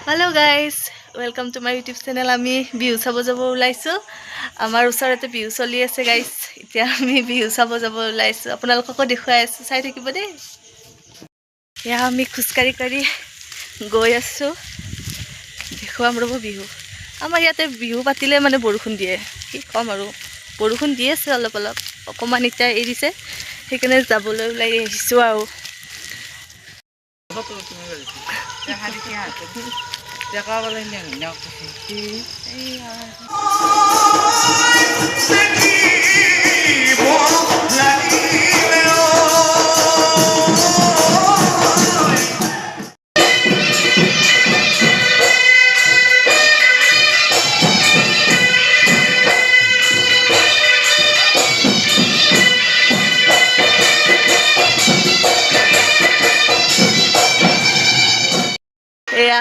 Hello guys, welcome to my YouTube channel. আমি বিহু চাব যাব ওলাইছো। আমাৰ ওচৰতে বিহু চলি আছে গাইস। এতিয়া আমি বিহু চাব যাব ওলাইছো। আপোনালোককো দেখুৱাই আছো, চাই থাকিব দেই। এয়া আমি খুচকাৰি কৰি গৈ আছো। দেখুৱাম ৰব বিহু। আমাৰ ইয়াতে বিহু পাতিলে মানে বৰষুণ দিয়ে। কি কম আৰু বৰষুণ দি আছে অলপ অলপ। অকমান এতিয়া এৰিছে। সেইকাৰণে যাবলৈ ওলাই আহিছো আৰু। এয়া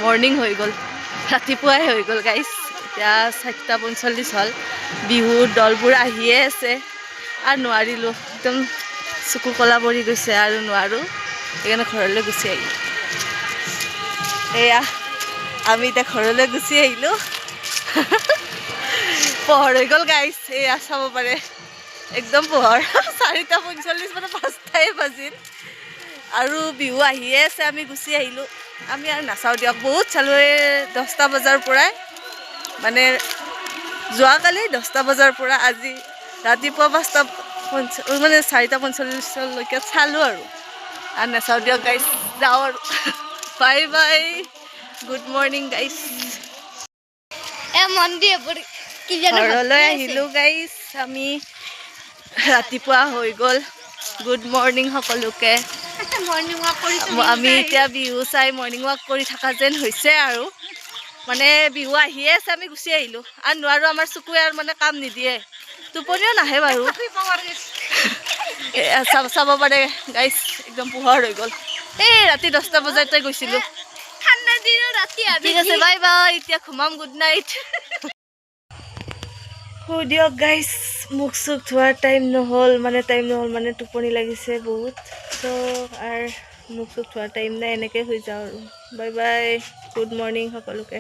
মৰ্নিং হৈ গ'ল, ৰাতিপুৱাই হৈ গ'ল গাইছ। এতিয়া 4:45 হ'ল। বিহুৰ দলবোৰ আহিয়ে আছে আৰু নোৱাৰিলোঁ, একদম চকু কলা পৰি গৈছে আৰু নোৱাৰোঁ, সেইকাৰণে ঘৰলৈ গুচি আহিলোঁ। এয়া আমি এতিয়া ঘৰলৈ গুচি আহিলোঁ। পোহৰ হৈ গ'ল গাইছ, এয়া চাব পাৰে একদম পোহৰ। 4:45 মানে 5টাই বাজিল আৰু বিহু আহিয়ে আছে। আমি গুচি আহিলোঁ। আমি আৰু নাচাওঁ দিয়ক, বহুত চালোঁ। 10টা বজাৰ পৰাই মানে যোৱাকালি 10টা বজাৰ পৰা আজি ৰাতিপুৱা 5টা মানে 4:45লৈকে চালোঁ আৰু নাচাওঁ দিয়ক গাইছ, যাওঁ আৰু। বাই বাই, গুড মৰ্ণিং গাইছ। ঘৰলৈ আহিলোঁ গাইছ, আমি ৰাতিপুৱা হৈ গ'ল। গুড মৰ্ণিং সকলোকে। আমি এতিয়া বিহু চাই মৰ্ণিং ৱাক কৰি থকা যেন হৈছে আৰু মানে বিহু আহিয়ে আছে। আমি গুচি আহিলোঁ আৰু নোৱাৰোঁ, আমাৰ চকুৱে আৰু মানে কাম নিদিয়ে, টোপনিও নাহে বাৰু। চাব পাৰে গাইছ, একদম পোহৰ হৈ গ'ল। এই ৰাতি 10টা বজাতে গৈছিলোঁ। ঠিক আছে, বাই বাই, এতিয়া ঘুমাম, গুড নাইট। শুই দিয়ক গাইছ, মুখ চুখ ধোৱাৰ টাইম নহ'ল মানে টোপনি লাগিছে বহুত। আৰু মুখ চুখ ধোৱাৰ টাইম নাই, এনেকৈ শুই যাওঁ আৰু। বাই বাই, গুড মৰ্ণিং সকলোকে।